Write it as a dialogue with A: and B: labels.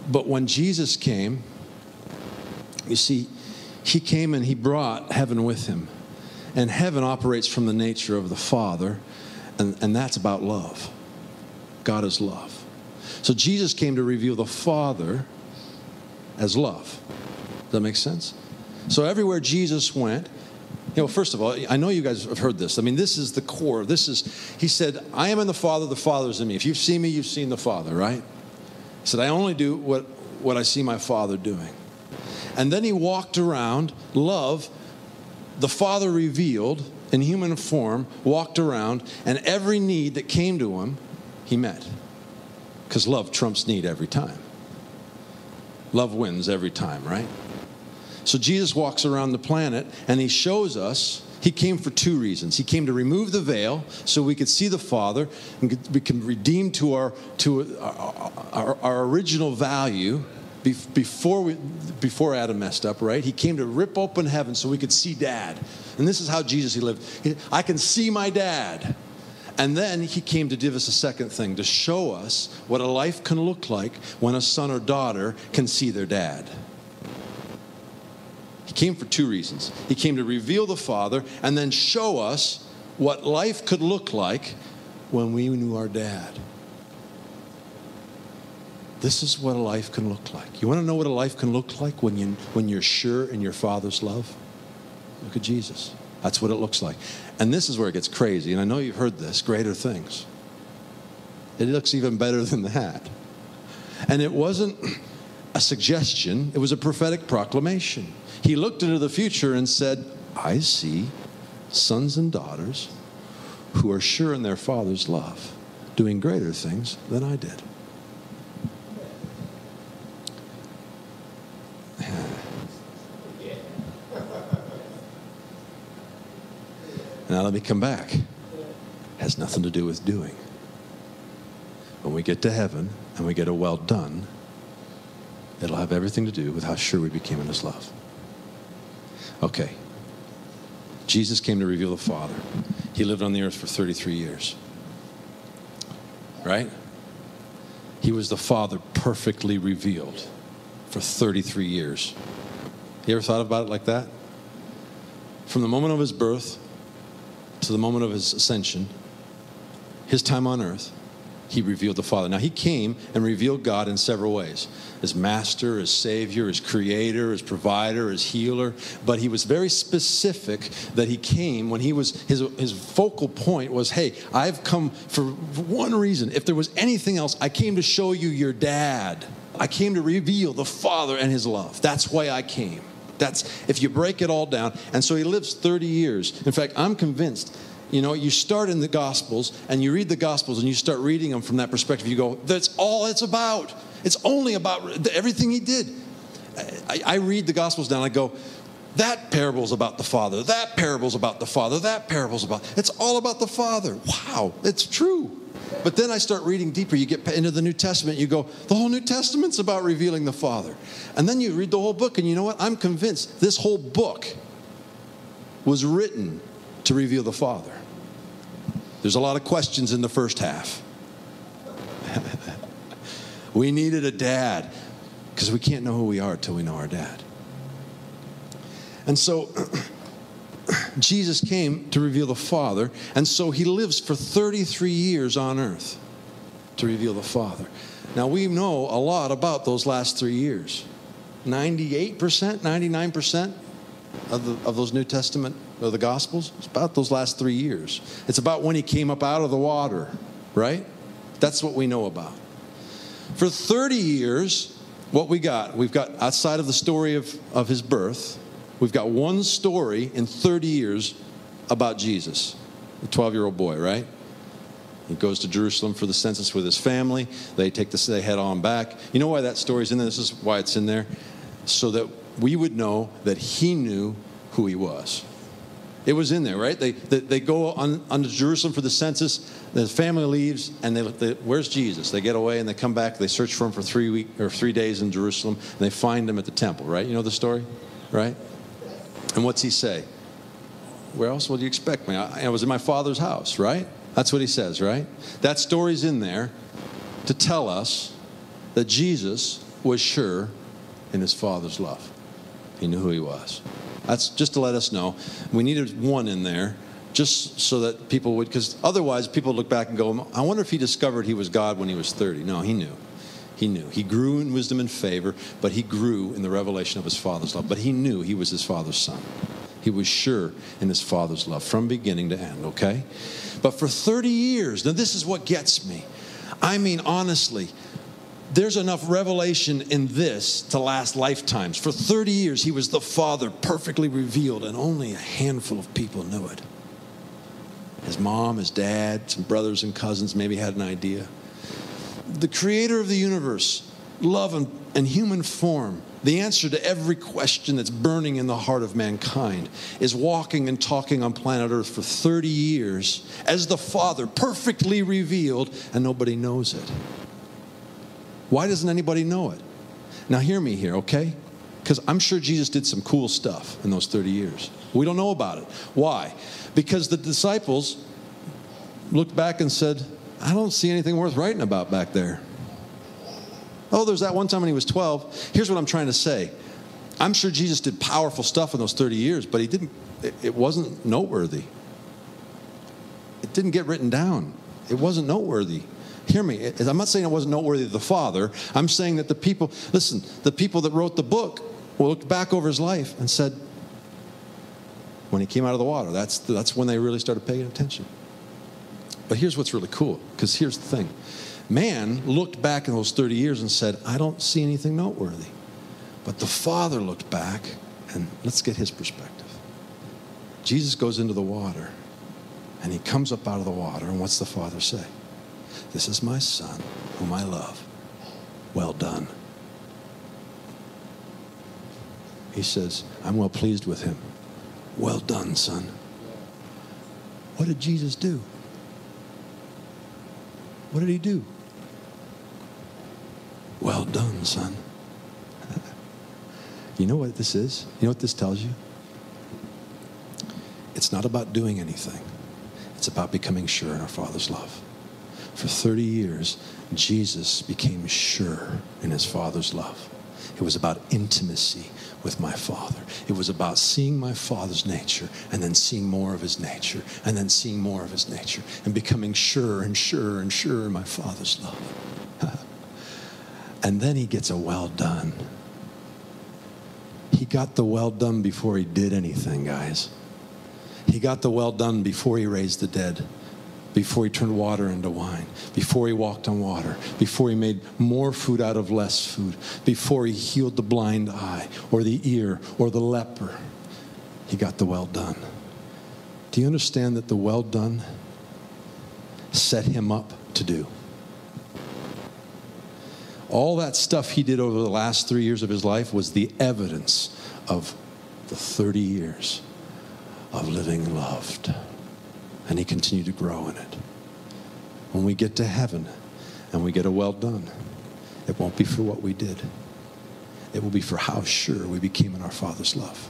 A: But when Jesus came, you see, he came and he brought heaven with him. And heaven operates from the nature of the Father, and that's about love. God is love. So Jesus came to reveal the Father as love. Does that make sense? So everywhere Jesus went, first of all, I know you guys have heard this. I mean, this is the core. He said, I am in the Father is in me. If you've seen me, you've seen the Father, right? He said, I only do what I see my Father doing. And then he walked around, love, the Father revealed in human form, walked around, and every need that came to him, he met. Because love trumps need every time. Love wins every time, right? So Jesus walks around the planet, and he shows us, he came for two reasons. He came to remove the veil so we could see the Father and we can redeem to our original value before Adam messed up, right? He came to rip open heaven so we could see Dad. And this is how Jesus, he lived. I can see my Dad. And then he came to give us a second thing, to show us what a life can look like when a son or daughter can see their dad. He came for two reasons. He came to reveal the Father and then show us what life could look like when we knew our dad. This is what a life can look like. You want to know what a life can look like when you're sure in your Father's love? Look at Jesus. That's what it looks like. And this is where it gets crazy. And I know you've heard this, greater things. It looks even better than that. And it wasn't a suggestion. It was a prophetic proclamation. He looked into the future and said, I see sons and daughters who are sure in their Father's love, doing greater things than I did. Now let me come back. It has nothing to do with doing. When we get to heaven and we get a well done, it'll have everything to do with how sure we became in his love. Okay. Jesus came to reveal the Father. He lived on the earth for 33 years. Right? He was the Father perfectly revealed for 33 years. You ever thought about it like that? From the moment of his birth to the moment of his ascension, his time on earth, he revealed the Father. Now, he came and revealed God in several ways. As master, as savior, as creator, as provider, as healer. But he was very specific that he came when his focal point was, hey, I've come for one reason. If there was anything else, I came to show you your dad. I came to reveal the Father and his love. That's why I came. That's, if you break it all down. And so he lives 30 years. In fact, I'm convinced, you start in the Gospels and you read the Gospels and you start reading them from that perspective. You go, that's all it's about. It's only about everything he did. I read the Gospels down and I go, that parable's about the Father. That parable's about the Father. That parable's about, it's all about the Father. Wow, it's true. But then I start reading deeper. You get into the New Testament. You go, the whole New Testament's about revealing the Father. And then you read the whole book, and you know what? I'm convinced this whole book was written to reveal the Father. There's a lot of questions in the first half. We needed a dad, because we can't know who we are until we know our dad. And so Jesus came to reveal the Father, and so he lives for 33 years on earth to reveal the Father. Now, we know a lot about those last 3 years. 98%, 99% of those New Testament, of the Gospels, it's about those last 3 years. It's about when he came up out of the water, right? That's what we know about. For 30 years, what we've got outside of the story of his birth, we've got one story in 30 years about Jesus, the 12-year-old boy, right? He goes to Jerusalem for the census with his family. They head on back. You know why that story's in there? This is why it's in there. So that we would know that he knew who he was. It was in there, right? They go on to Jerusalem for the census. The family leaves, and where's Jesus? They get away, and they come back. They search for him for 3 days in Jerusalem, and they find him at the temple, right? You know the story, right? And what's he say? Where else would you expect me? I was in my Father's house, right? That's what he says, right? That story's in there to tell us that Jesus was sure in his Father's love. He knew who he was. That's just to let us know. We needed one in there just so that people would, because otherwise people look back and go, I wonder if he discovered he was God when he was 30. No, he knew. He knew. He grew in wisdom and favor, but he grew in the revelation of his Father's love. But he knew he was his Father's son. He was sure in his Father's love from beginning to end, okay? But for 30 years, now this is what gets me. I mean, honestly, there's enough revelation in this to last lifetimes. For 30 years, he was the Father perfectly revealed, and only a handful of people knew it. His mom, his dad, some brothers and cousins maybe had an idea. The creator of the universe, love and human form, the answer to every question that's burning in the heart of mankind, is walking and talking on planet Earth for 30 years as the Father, perfectly revealed, and nobody knows it. Why doesn't anybody know it? Now hear me here, okay? Because I'm sure Jesus did some cool stuff in those 30 years. We don't know about it. Why? Because the disciples looked back and said, I don't see anything worth writing about back there. Oh, there's that one time when he was 12. Here's what I'm trying to say. I'm sure Jesus did powerful stuff in those 30 years, but it wasn't noteworthy. It didn't get written down. It wasn't noteworthy. Hear me. I'm not saying it wasn't noteworthy of the Father. I'm saying that the people that wrote the book looked back over his life and said, when he came out of the water, that's when they really started paying attention. But here's what's really cool, because here's the thing. Man looked back in those 30 years and said, I don't see anything noteworthy. But the Father looked back, and let's get his perspective. Jesus goes into the water, and he comes up out of the water, and what's the Father say? This is my Son, whom I love. Well done. He says, I'm well pleased with him. Well done, son. What did Jesus do? What did he do? Well done, son. You know what this is? You know what this tells you? It's not about doing anything. It's about becoming sure in our Father's love. For 30 years, Jesus became sure in his Father's love. It was about intimacy with my Father. It was about seeing my Father's nature and then seeing more of his nature and then seeing more of his nature and becoming sure and sure and sure in my Father's love. And then he gets a well done. He got the well done before he did anything, guys. He got the well done before he raised the dead, before he turned water into wine, before he walked on water, before he made more food out of less food, before he healed the blind eye or the ear or the leper. He got the well done. Do you understand that the well done set him up to do? All that stuff he did over the last 3 years of his life was the evidence of the 30 years of living loved. And he continued to grow in it. When we get to heaven and we get a well done, it won't be for what we did. It will be for how sure we became in our Father's love.